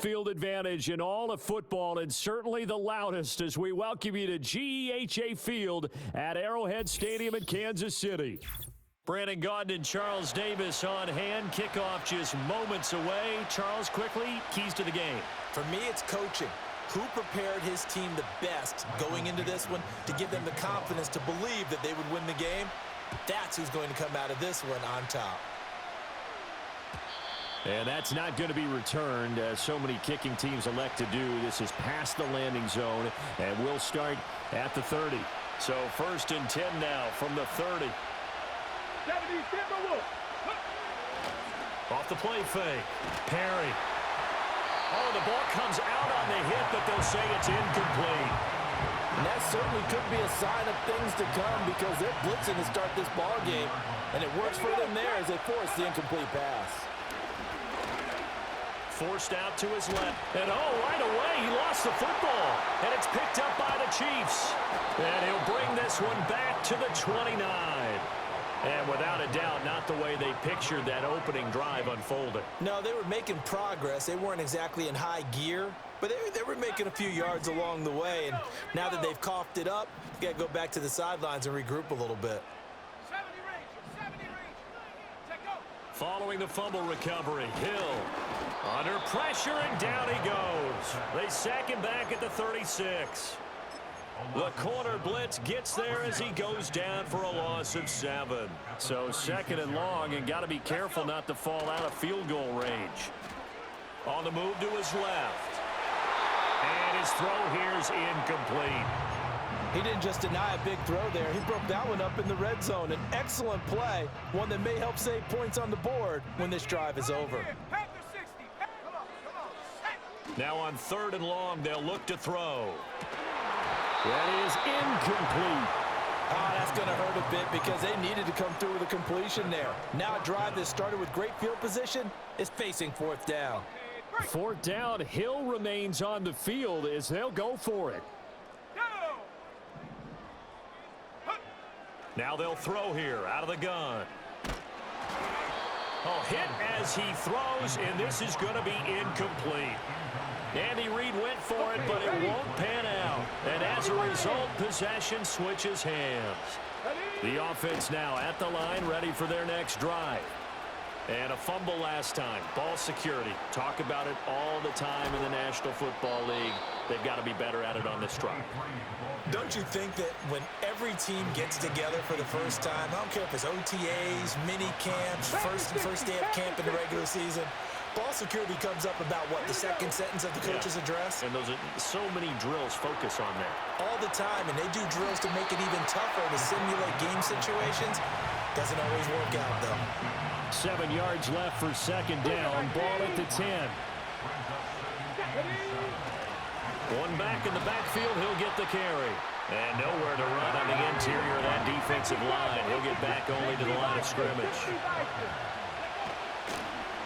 Field advantage in all of football, and certainly the loudest, as we welcome you to GEHA Field at Arrowhead Stadium in Kansas City. Brandon Gaudin and Charles Davis on hand. Kickoff just moments away. Charles, quickly, keys to the game. For me, it's coaching. Who prepared his team the best going into this one to give them the confidence to believe that they would win the game? That's who's going to come out of this one on top. And that's not going to be returned, as so many kicking teams elect to do. This is past the landing zone, and we'll start at the 30. So 1st and 10 now from the 30. Off the play fake. Perry. Oh, the ball comes out on the hit, but they'll say it's incomplete. And that certainly could be a sign of things to come, because they're blitzing to start this ball game, and it works for them there as they force the incomplete pass. Forced out to his left. And right away, he lost the football. And it's picked up by the Chiefs. And he'll bring this one back to the 29. And without a doubt, not the way they pictured that opening drive unfolded. No, they were making progress. They weren't exactly in high gear, but they were making a few yards along the way. And now that they've coughed it up, you got to go back to the sidelines and regroup a little bit. Following the fumble recovery, Hill under pressure, and down he goes. They sack him back at the 36. The corner blitz gets there as he goes down for a loss of 7. So 2nd and long, and got to be careful not to fall out of field goal range. On the move to his left. And his throw here is incomplete. He didn't just deny a big throw there. He broke that one up in the red zone. An excellent play, one that may help save points on the board when this drive is over. Now on 3rd and long, they'll look to throw. That is incomplete. That's going to hurt a bit, because they needed to come through with a completion there. Now a drive that started with great field position is facing 4th down. 4th down, Hill remains on the field as they'll go for it. Now they'll throw here out of the gun. Hit as he throws, and this is going to be incomplete. Andy Reid went for it, but it won't pan out. And as a result, possession switches hands. The offense now at the line, ready for their next drive. And a fumble last time. Ball security. Talk about it all the time in the National Football League. They've got to be better at it on this drive. Don't you think that when every team gets together for the first time, I don't care if it's OTAs, mini camps, first day of camp in the regular season, ball security comes up about what, the second sentence of the coach's address? And those are so many drills focus on that. All the time, and they do drills to make it even tougher to simulate game situations. Doesn't always work out, though. 7 yards left for 2nd down. Ball at the 10. One back in the backfield, he'll get the carry. And nowhere to run on the interior of that defensive line. He'll get back only to the line of scrimmage.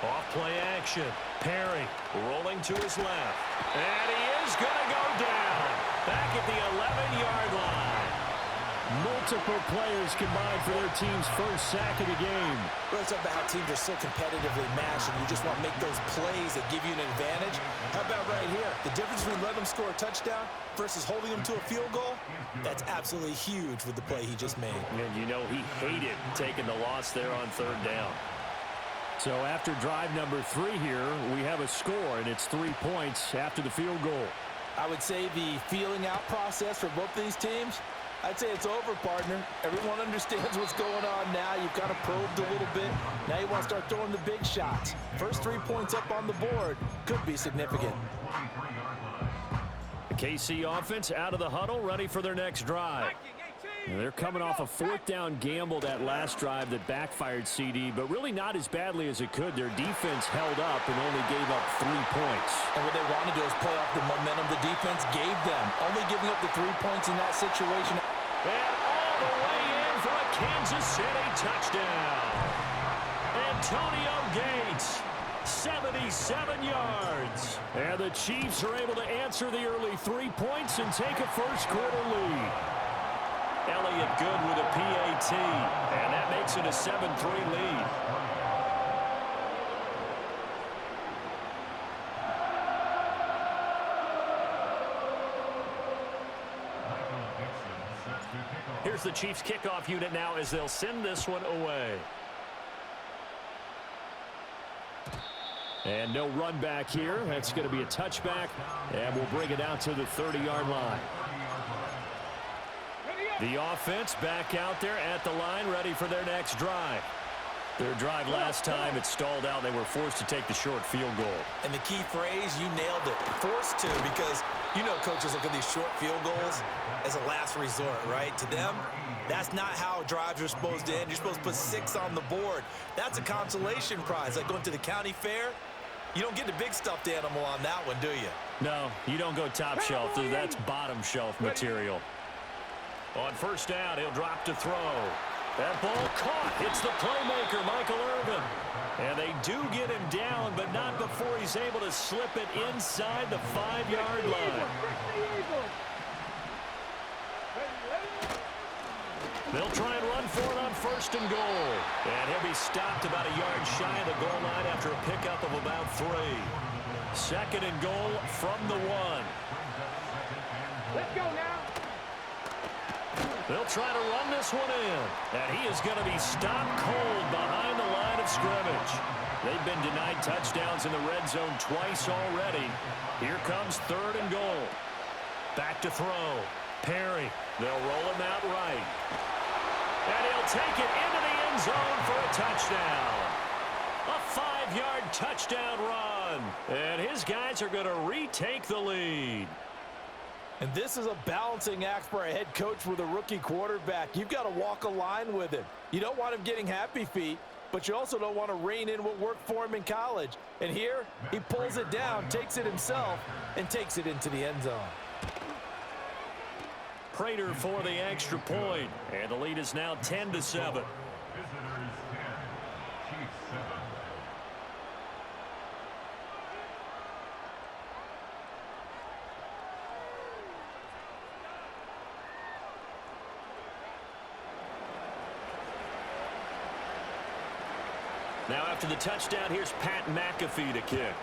Off play action. Perry rolling to his left. And he is going to go down. Back at the 11-yard line. Multiple players combined for their team's first sack of the game. Well, it's about how teams are so competitively matched, and you just want to make those plays that give you an advantage. How about right here? The difference between letting them score a touchdown versus holding them to a field goal, that's absolutely huge with the play he just made. And you know he hated taking the loss there on 3rd down. So after drive number 3 here, we have a score, and it's 3 points after the field goal. I would say the feeling out process for both these teams, I'd say it's over, partner. Everyone understands what's going on now. You've kind of probed a little bit. Now you want to start throwing the big shots. First 3 points up on the board could be significant. The KC offense out of the huddle, ready for their next drive. And they're coming off a 4th down gamble that last drive that backfired CD, but really not as badly as it could. Their defense held up and only gave up 3 points. And what they wanted to do is play off the momentum the defense gave them. Only giving up the 3 points in that situation. And all the way in for a Kansas City touchdown. Antonio Gates, 77 yards. And the Chiefs are able to answer the early 3 points and take a first-quarter lead. Elliott good with a PAT, and that makes it a 7-3 lead. Here's the Chiefs kickoff unit now as they'll send this one away. And no run back here. That's going to be a touchback, and we'll bring it out to the 30-yard line. The offense back out there at the line, ready for their next drive. Their drive last time, it stalled out. They were forced to take the short field goal. And the key phrase, you nailed it, forced to, because you know coaches look at these short field goals as a last resort, right? To them, that's not how drives are supposed to end. You're supposed to put 6 on the board. That's a consolation prize. Like going to the county fair, you don't get the big stuffed animal on that one, do you? No, you don't go top shelf. That's bottom shelf material. On first down, he'll drop to throw. That ball caught. It's the playmaker, Michael Irvin. And they do get him down, but not before he's able to slip it inside the 5-yard line. They'll try and run for it on first and goal. And he'll be stopped about a yard shy of the goal line after a pickup of about 3. Second and goal from the 1. Let's go now. They'll try to run this one in. And he is going to be stopped cold behind the line of scrimmage. They've been denied touchdowns in the red zone twice already. Here comes third and goal. Back to throw. Perry. They'll roll him out right. And he'll take it into the end zone for a touchdown. A 5-yard touchdown run. And his guys are going to retake the lead. And this is a balancing act for a head coach with a rookie quarterback. You've got to walk a line with him. You don't want him getting happy feet, but you also don't want to rein in what worked for him in college. And here, he pulls it down, takes it himself, and takes it into the end zone. Prater for the extra point, and the lead is now 10-7. Now after the touchdown, here's Pat McAfee to kick.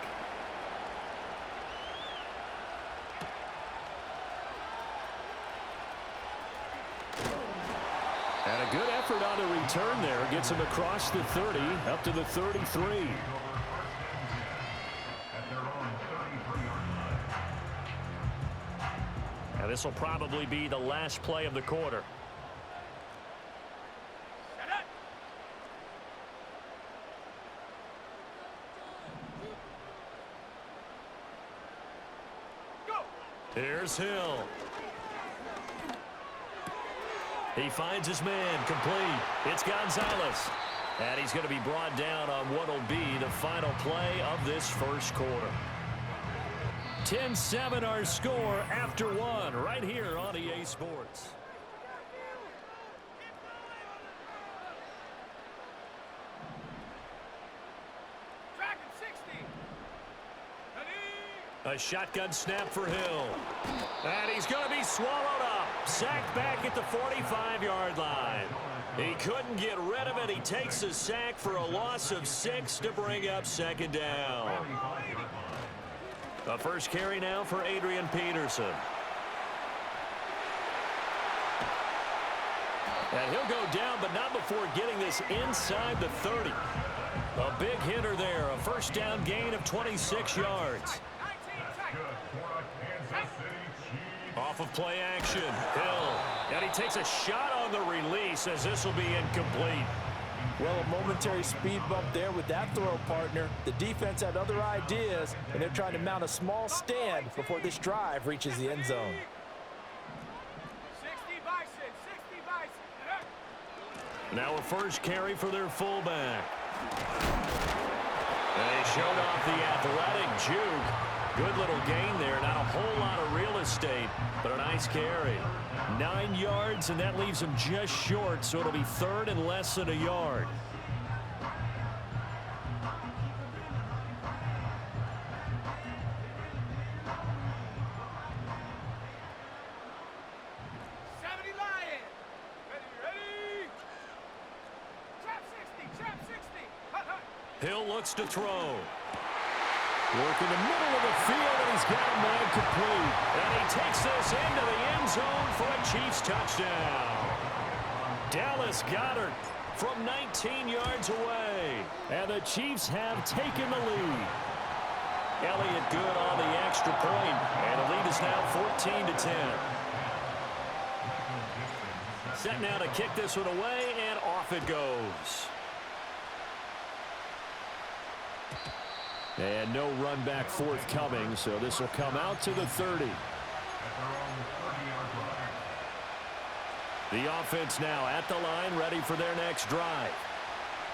And a good effort on the return there. Gets him across the 30, up to the 33. And this will probably be the last play of the quarter. Here's Hill. He finds his man, complete. It's Gonzalez. And he's going to be brought down on what will be the final play of this first quarter. 10-7 our score after 1 right here on EA Sports. A shotgun snap for Hill. And he's going to be swallowed up. Sacked back at the 45-yard line. He couldn't get rid of it. He takes a sack for a loss of 6 to bring up second down. The first carry now for Adrian Peterson. And he'll go down, but not before getting this inside the 30. A big hitter there. A first down gain of 26 yards. Off of play action, Hill. And he takes a shot on the release as this will be incomplete. Well, a momentary speed bump there with that throw, partner. The defense had other ideas, and they're trying to mount a small stand before this drive reaches the end zone. 60 Bison. Now a first carry for their fullback. And they showed off the athletic juke. Good little gain there. Not a whole lot of real estate, but a nice carry. 9 yards, and that leaves him just short, so it'll be third and less than a yard. Hill looks to throw. Working the middle of the field, and he's got a man complete. And he takes this into the end zone for a Chiefs touchdown. Dallas Goedert from 19 yards away. And the Chiefs have taken the lead. Elliott good on the extra point, and the lead is now 14-10. Set now to kick this one away, and off it goes. And no run back forthcoming, so this will come out to the 30. The offense now at the line, ready for their next drive.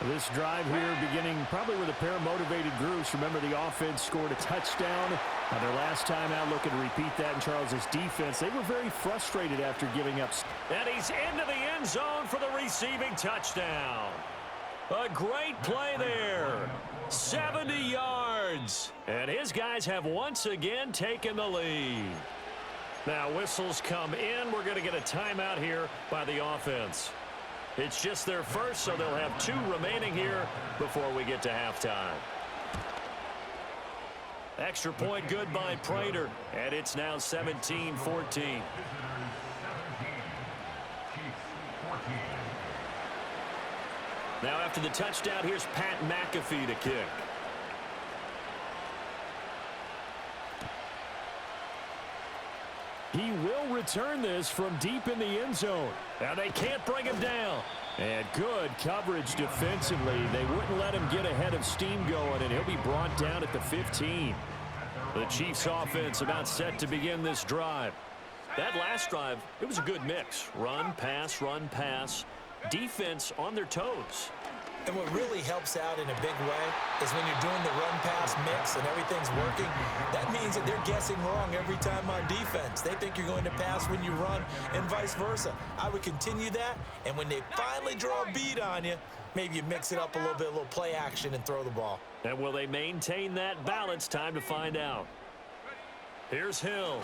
This drive here beginning probably with a pair of motivated groups. Remember, the offense scored a touchdown their last time out. Looking to repeat that in Charles's defense. They were very frustrated after giving up. And he's into the end zone for the receiving touchdown. A great play there. 70 yards. And his guys have once again taken the lead. Now whistles come in. We're going to get a timeout here by the offense. It's just their first, so they'll have 2 remaining here before we get to halftime. Extra point good by Prater, and it's now 17-14. Now after the touchdown, here's Pat McAfee to kick. He will return this from deep in the end zone. Now they can't bring him down. And good coverage defensively. They wouldn't let him get ahead of steam going, and he'll be brought down at the 15. The Chiefs offense about set to begin this drive. That last drive, it was a good mix. Run, pass. Defense on their toes. And what really helps out in a big way is when you're doing the run-pass mix and everything's working, that means that they're guessing wrong every time on defense. They think you're going to pass when you run and vice versa. I would continue that, and when they finally draw a beat on you, maybe you mix it up a little play action and throw the ball. And will they maintain that balance? Time to find out. Here's Hill.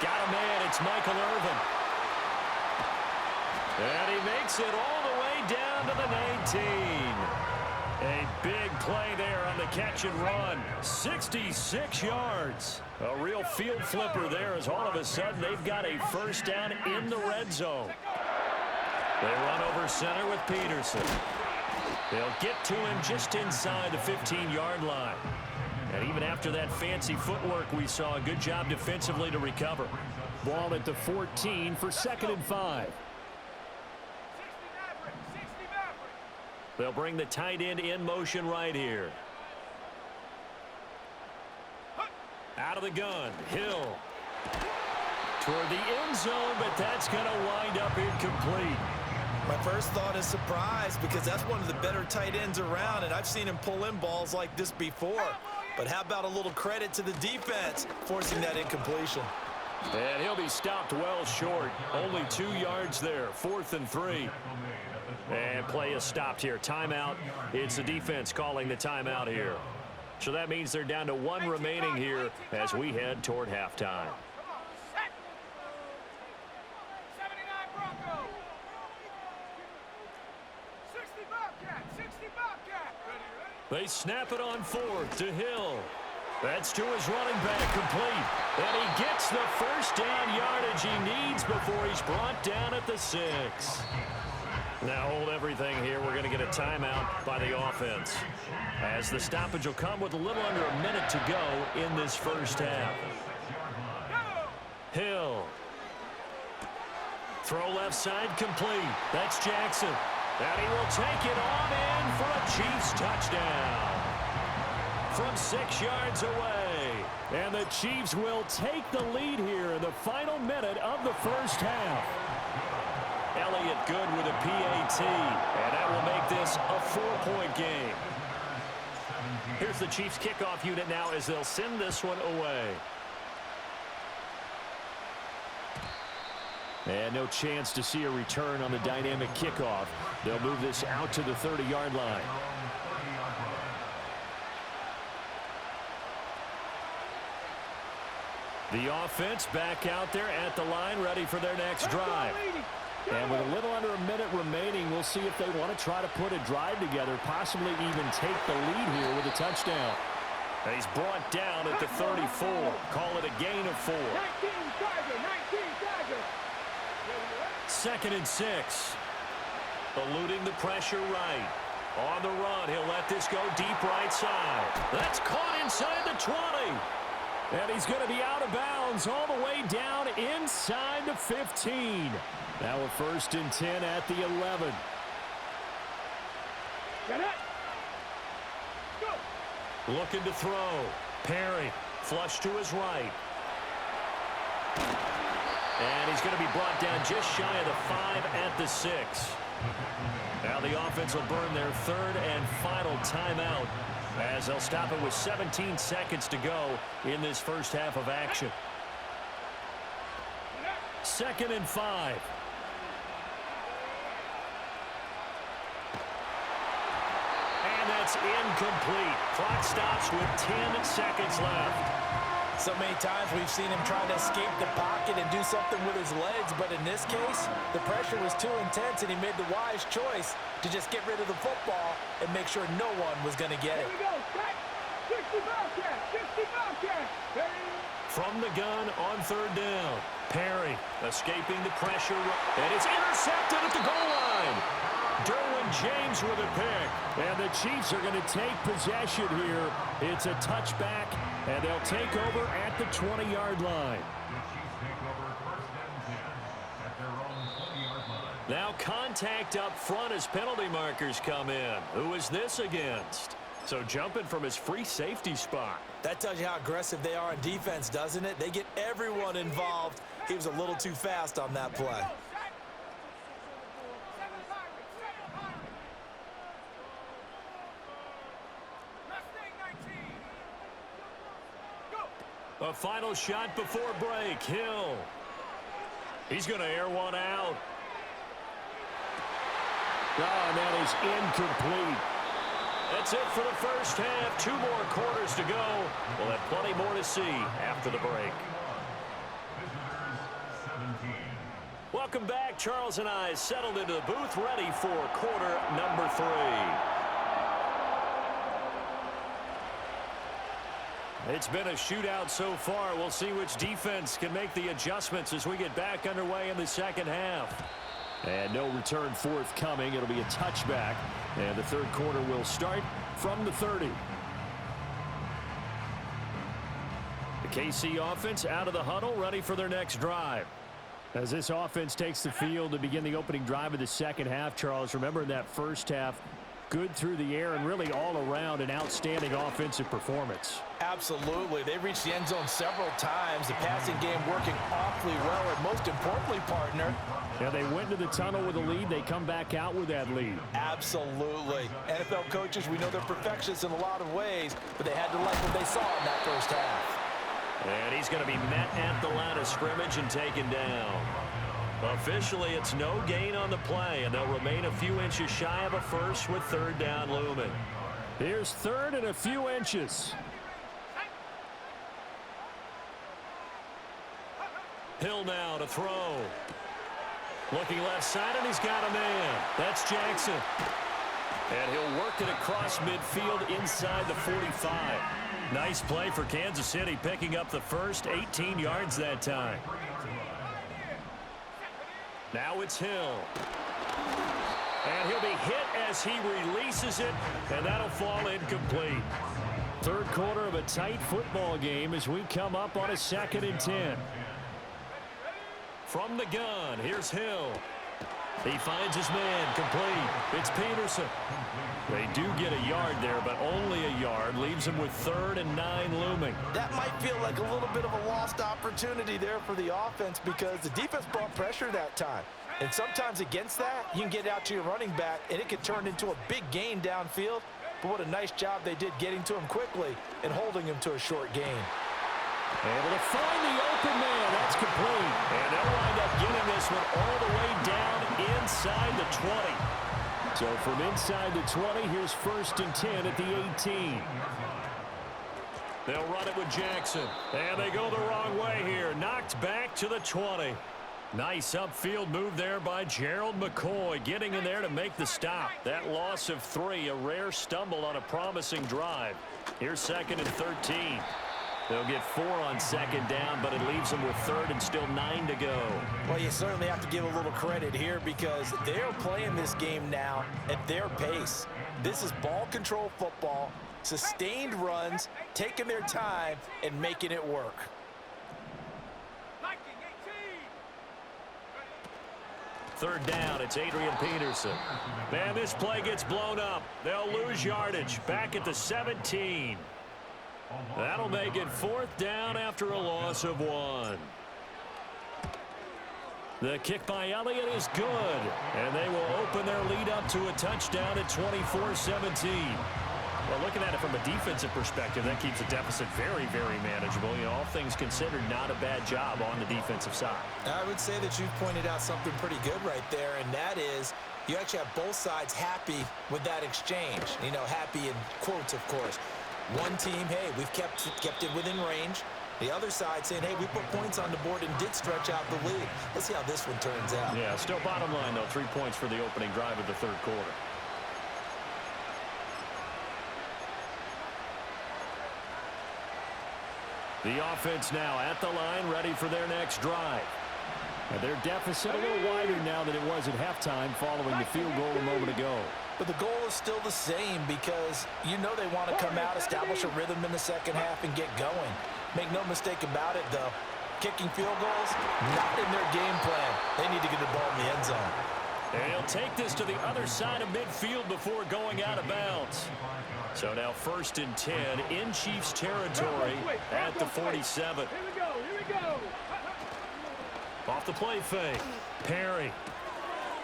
Got a man. It's Michael Irvin. And he makes it all the way down to the 19. A big play there on the catch and run. 66 yards. A real field flipper there as all of a sudden they've got a first down in the red zone. They run over center with Peterson. They'll get to him just inside the 15-yard line. And even after that fancy footwork we saw, a good job defensively to recover. Ball at the 14 for 2nd and 5. They'll bring the tight end in motion right here. Out of the gun, Hill. Toward the end zone, but that's going to wind up incomplete. My first thought is surprise because that's one of the better tight ends around, and I've seen him pull in balls like this before. But how about a little credit to the defense forcing that incompletion? And he'll be stopped well short. Only 2 yards there, 4th and 3. And play is stopped here. Timeout. It's the defense calling the timeout here. So that means they're down to 1 remaining here as we head toward halftime. They snap it on 4th to Hill. That's to his running back, complete. And he gets the first down yardage he needs before he's brought down at the 6. Now hold everything here. We're going to get a timeout by the offense, as the stoppage will come with a little under a minute to go in this first half. Hill. Throw left side, complete. That's Jackson. And he will take it on in for a Chiefs touchdown from 6 yards away. And the Chiefs will take the lead here in the final minute of the first half. Elliott good with a PAT, and that will make this a 4-point game. Here's the Chiefs kickoff unit now as they'll send this one away. And no chance to see a return on the dynamic kickoff. They'll move this out to the 30-yard line. The offense back out there at the line, ready for their next drive. And with a little under a minute remaining, we'll see if they want to try to put a drive together, possibly even take the lead here with a touchdown. And he's brought down at the 34. Call it a gain of 4. 19 Tiger. 2nd and 6. Eluding the pressure right. On the run, he'll let this go deep right side. That's caught inside the 20. And he's going to be out of bounds all the way down inside the 15. Now a 1st and 10 at the 11. Get it. Go. Looking to throw. Perry, flush to his right. And he's going to be brought down just shy of the 5 at the 6. Now the offense will burn their 3rd and final timeout as they'll stop it with 17 seconds to go in this first half of action. 2nd and 5. And that's incomplete. Clock stops with 10 seconds left. So many times we've seen him trying to escape the pocket and do something with his legs, but in this case, the pressure was too intense and he made the wise choice to just get rid of the football and make sure no one was going to get it. Here we go. 60 Bobcat. From the gun on 3rd down. Perry escaping the pressure, and it's intercepted at the goal line. Derwin James with a pick, and the Chiefs are going to take possession here. It's a touchback, and they'll take over at the 20-yard line. Now contact up front as penalty markers come in. Who is this against? So jumping from his free safety spot. That tells you how aggressive they are on defense, doesn't it? They get everyone involved. He was a little too fast on that play. A final shot before break. Hill. He's going to air one out. Oh, and that is incomplete. That's it for the first half. 2 more quarters to go. We'll have plenty more to see after the break. Welcome back. Charles and I settled into the booth, ready for quarter number 3. It's been a shootout so far. We'll see which defense can make the adjustments as we get back underway in the second half. And no return forthcoming. It'll be a touchback. And the 3rd quarter will start from the 30. The KC offense out of the huddle, ready for their next drive. As this offense takes the field to begin the opening drive of the second half, Charles, remember in that first half, good through the air and really all around an outstanding offensive performance. Absolutely. They reached the end zone several times. The passing game working awfully well. And most importantly, partner, yeah, they went to the tunnel with a lead. They come back out with that lead. Absolutely. NFL coaches, we know they're perfectionists in a lot of ways, but they had to like what they saw in that first half. And he's going to be met at the line of scrimmage and taken down. Officially, it's no gain on the play, and they'll remain a few inches shy of a first with 3rd down looming. Here's 3rd and a few inches. Hill now to throw. Looking left side, and he's got a man. That's Jackson. And he'll work it across midfield inside the 45. Nice play for Kansas City, picking up the first 18 yards that time. Now it's Hill. And he'll be hit as he releases it, and that'll fall incomplete. 3rd quarter of a tight football game as we come up on a 2nd and 10. From the gun, here's Hill. He finds his man, complete. It's Peterson. They do get a yard there, but only a yard. Leaves him with 3rd and 9 looming. That might feel like a little bit of a lost opportunity there for the offense because the defense brought pressure that time. And sometimes against that, you can get out to your running back, and it can turn into a big gain downfield. But what a nice job they did getting to him quickly and holding him to a short gain. Able to find the open man. That's complete. And they'll wind up getting this one all the way down inside the 20. So from inside the 20, here's 1st and 10 at the 18. They'll run it with Jackson. And they go the wrong way here. Knocked back to the 20. Nice upfield move there by Gerald McCoy, getting in there to make the stop. That loss of 3, a rare stumble on a promising drive. Here's 2nd and 13. They'll get 4 on 2nd down, but it leaves them with 3rd and still 9 to go. Well, you certainly have to give a little credit here because they're playing this game now at their pace. This is ball control football, sustained runs, taking their time, and making it work. Third down, it's Adrian Peterson. Man, this play gets blown up. They'll lose yardage. Back at the 17. That'll make it 4th down after a loss of 1. The kick by Elliott is good, and they will open their lead up to a touchdown at 24-17. Well, looking at it from a defensive perspective, that keeps the deficit very, very manageable. You know, all things considered, not a bad job on the defensive side. I would say that you've pointed out something pretty good right there, and that is you actually have both sides happy with that exchange. You know, happy in quotes, of course. One team, hey, we've kept it within range. The other side saying, hey, we put points on the board and did stretch out the lead. Let's see how this one turns out. Yeah, still bottom line, though, 3 points for the opening drive of the 3rd quarter. The offense now at the line, ready for their next drive. And their deficit a little wider now than it was at halftime following the field goal a moment ago. But the goal is still the same because you know they want to come out, establish a rhythm in the second half, and get going. Make no mistake about it, though. Kicking field goals, not in their game plan. They need to get the ball in the end zone. And he'll take this to the other side of midfield before going out of bounds. So now 1st and 10 in Chiefs territory at the 47. Here we go. Off the play fake. Perry.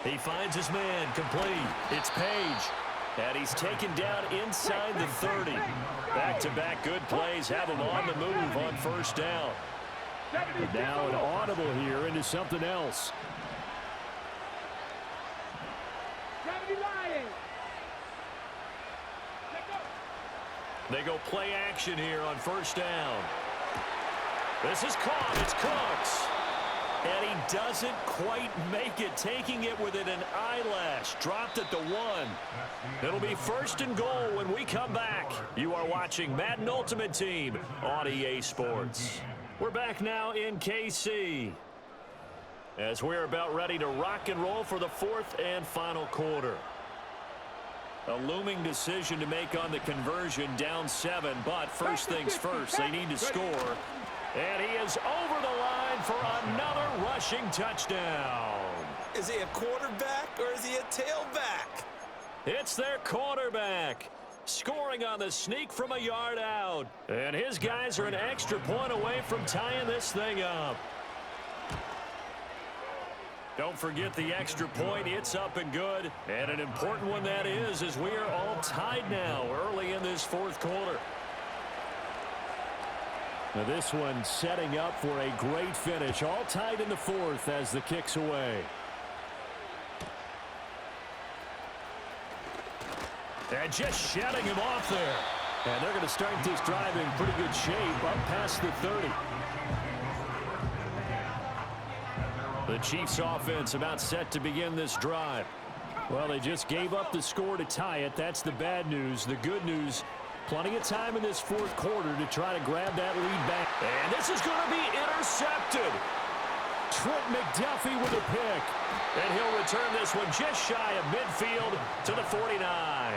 He finds his man complete. It's Page. And he's taken down inside the 30. Back-to-back good plays have him on the move on 1st down. And now an audible here into something else. They go play action here on 1st down. This is caught. It's Cooks. And he doesn't quite make it, taking it within an eyelash. Dropped at the 1. It'll be 1st and goal when we come back. You are watching Madden Ultimate Team on EA Sports. We're back now in KC as we're about ready to rock and roll for the 4th and final quarter. A looming decision to make on the conversion, down 7, but first things first, they need to score. And he is over the line for another rushing touchdown. Is he a quarterback or is he a tailback? It's their quarterback, scoring on the sneak from a yard out. And his guys are an extra point away from tying this thing up. Don't forget the extra point. It's up and good. And an important one that is, as we are all tied now early in this 4th quarter. Now this one setting up for a great finish. All tied in the 4th as the kick's away. And just shutting him off there. And they're going to start this drive in pretty good shape up past the 30. The Chiefs offense about set to begin this drive. Well, they just gave up the score to tie it. That's the bad news. The good news, plenty of time in this 4th quarter to try to grab that lead back. And this is going to be intercepted. Trent McDuffie with a pick. And he'll return this one just shy of midfield to the 49.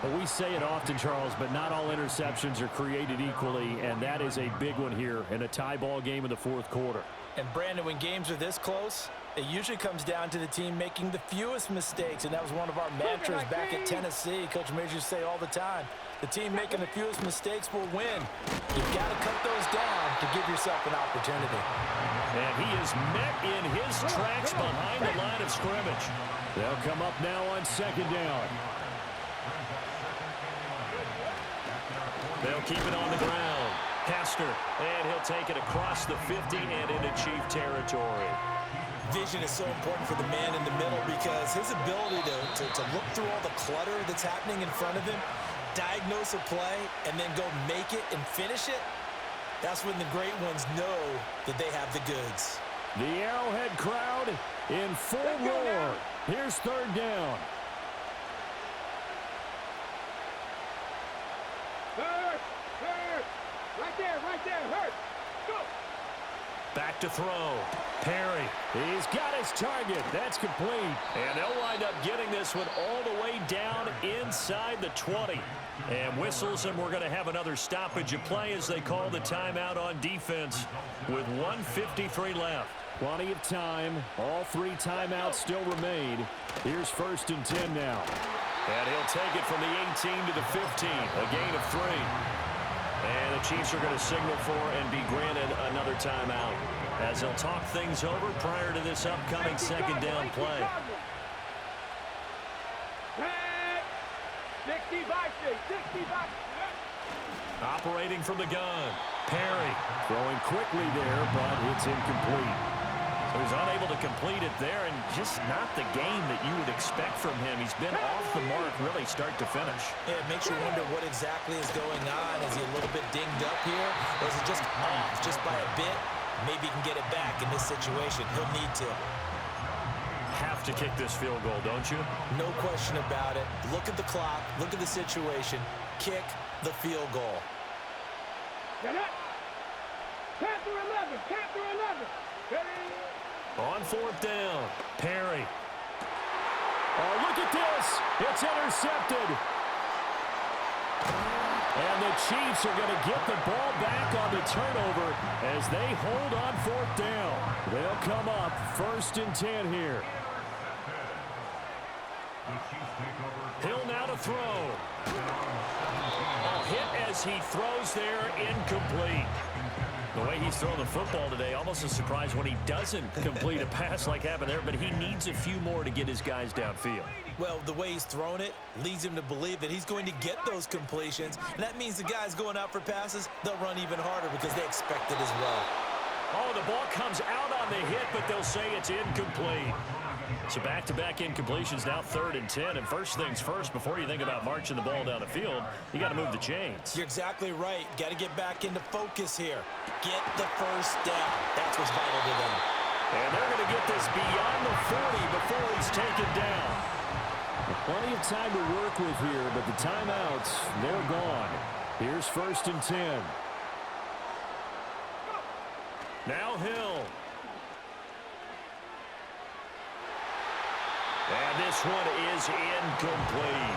Well, we say it often, Charles, but not all interceptions are created equally, and that is a big one here in a tie ball game in the 4th quarter. And Brandon, when games are this close, it usually comes down to the team making the fewest mistakes, and that was one of our mantras back at Tennessee. Coach Major used to say all the time, the team making the fewest mistakes will win. You've got to cut those down to give yourself an opportunity. And he is met in his tracks behind the line of scrimmage. They'll come up now on 2nd down. They'll keep it on the ground. Hester, and he'll take it across the 50 and into Chief territory. Vision is so important for the man in the middle because his ability to look through all the clutter that's happening in front of him, diagnose a play, and then go make it and finish it, that's when the great ones know that they have the goods. The Arrowhead crowd in full roar. Here's third down. Hurt. Right there. Hurt. Go. Back to throw. Perry. He's got his target. That's complete. And they'll wind up getting this one all the way down inside the 20. And whistles, and we're going to have another stoppage of play as they call the timeout on defense with 1:53 left. Plenty of time. All three timeouts still remain. Here's 1st and 10 now. And he'll take it from the 18 to the 15. A gain of 3. And the Chiefs are going to signal for and be granted another timeout as they'll talk things over prior to this upcoming second down play. 65. Operating from the gun. Perry throwing quickly there, but it's incomplete. So he's unable to complete it there, and just not the game that you would expect from him. He's been off the mark really start to finish. Yeah, it makes you wonder what exactly is going on. Is he a little bit dinged up here, or is it just off just by a bit? Maybe he can get it back in this situation. He'll need to. Have to kick this field goal, don't you? No question about it. Look at the clock. Look at the situation. Kick the field goal. Panther 11. On 4th down, Perry. Oh, look at this. It's intercepted. And the Chiefs are going to get the ball back on the turnover as they hold on 4th down. They'll come up 1st and 10 here. Hill now to throw. A hit as he throws there, incomplete. The way he's throwing the football today, almost a surprise when he doesn't complete a pass like happened there, but he needs a few more to get his guys downfield. Well, the way he's thrown it leads him to believe that he's going to get those completions, and that means the guys going out for passes, they'll run even harder because they expect it as well. Oh, the ball comes out on the hit, but they'll say it's incomplete. So back-to-back incompletions, now 3rd and 10. And first things first, before you think about marching the ball down the field, you got to move the chains. You're exactly right. Got to get back into focus here. Get the first down. That's what's vital to them. And they're going to get this beyond the 40 before he's taken down. Plenty of time to work with here, but the timeouts, they're gone. Here's 1st and 10. Now Hill. And this one is incomplete.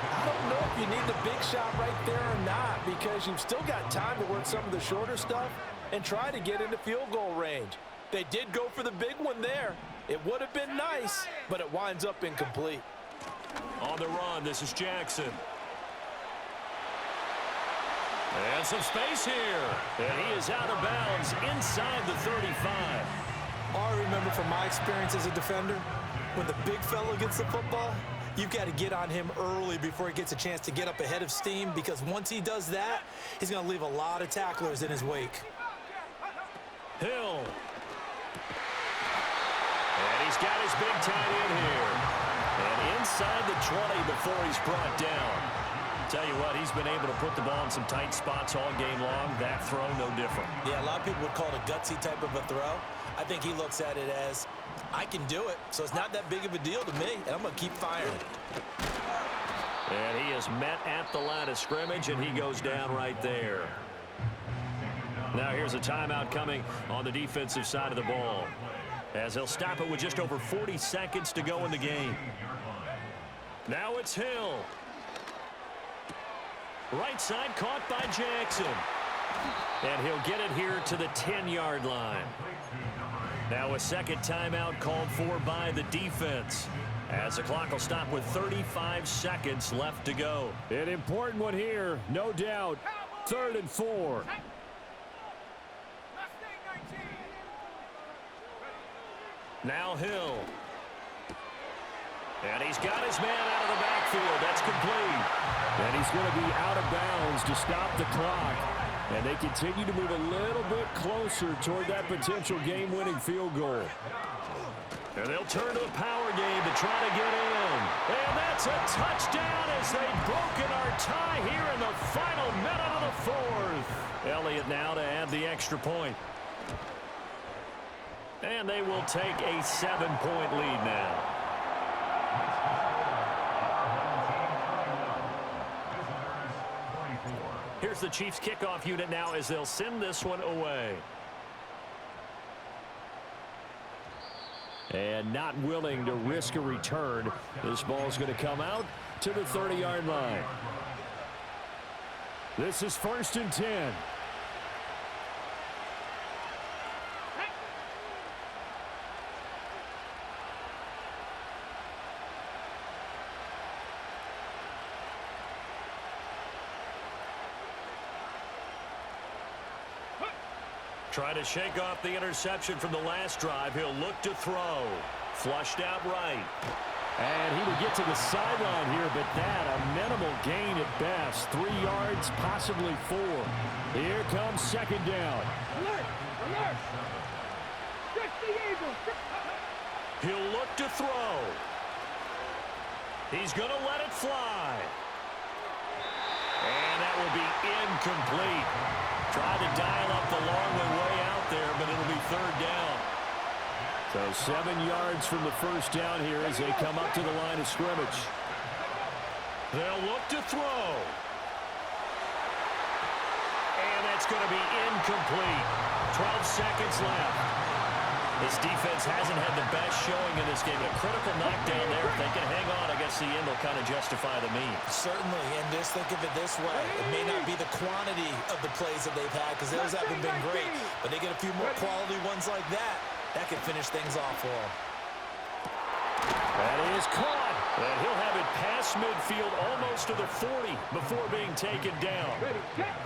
I don't know if you need the big shot right there or not, because you've still got time to work some of the shorter stuff and try to get into field goal range. They did go for the big one there. It would have been nice, but it winds up incomplete. On the run, this is Jackson. And some space here. And he is out of bounds inside the 35. All I remember from my experience as a defender, when the big fella gets the football, you've got to get on him early before he gets a chance to get up ahead of steam, because once he does that, he's going to leave a lot of tacklers in his wake. Hill. And he's got his big tight end here. And inside the 20 before he's brought down. Tell you what, he's been able to put the ball in some tight spots all game long. That throw, no different. Yeah, a lot of people would call it a gutsy type of a throw. I think he looks at it as, I can do it, so it's not that big of a deal to me, and I'm going to keep firing. And he is met at the line of scrimmage, and he goes down right there. Now here's a timeout coming on the defensive side of the ball, as they'll stop it with just over 40 seconds to go in the game. Now it's Hill. Right side caught by Jackson. And he'll get it here to the 10-yard line. Now a second timeout called for by the defense, as the clock will stop with 35 seconds left to go. An important one here, no doubt. 3rd and 4. Now Hill. And he's got his man out of the backfield. That's complete. And he's going to be out of bounds to stop the clock. And they continue to move a little bit closer toward that potential game-winning field goal. And they'll turn to a power game to try to get in. And that's a touchdown as they've broken our tie here in the final minute of the 4th. Elliott now to add the extra point. And they will take a 7-point lead now. Here's the Chiefs kickoff unit now as they'll send this one away. And not willing to risk a return. This ball is going to come out to the 30-yard line. This is 1st and 10. Trying to shake off the interception from the last drive. He'll look to throw. Flushed out right. And he will get to the sideline here, but that a minimal gain at best. 3 yards, possibly 4. Here comes 2nd down. Alert! Alert! Stretch the Eagles! He'll look to throw. He's going to let it fly. And that will be incomplete. Tried to dial up the long way out there, but it'll be 3rd down. So 7 yards from the 1st down here as they come up to the line of scrimmage. They'll look to throw. And that's going to be incomplete. 12 seconds left. This defense hasn't had the best showing in this game. A critical knockdown there. If they can hang on, I guess the end will kind of justify the means. Certainly, and just think of it this way. It may not be the quantity of the plays that they've had because those haven't been great, but they get a few more quality ones like that. That could finish things off for them. That is caught. And he'll have it past midfield almost to the 40 before being taken down.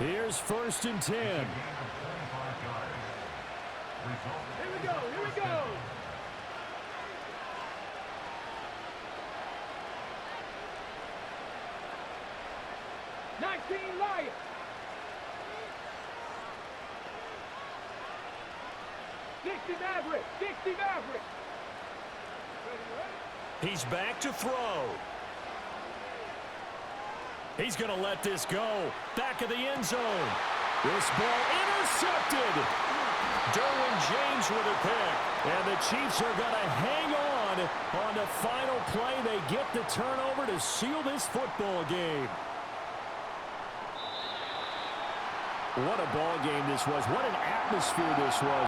Here's 1st and 10. Here we go! Here we go! Lions! 60 Maverick! 60 Maverick! He's back to throw. He's going to let this go. Back of the end zone. This ball intercepted. Derwin James with a pick. And the Chiefs are going to hang on the final play. They get the turnover to seal this football game. What a ball game this was. What an atmosphere this was.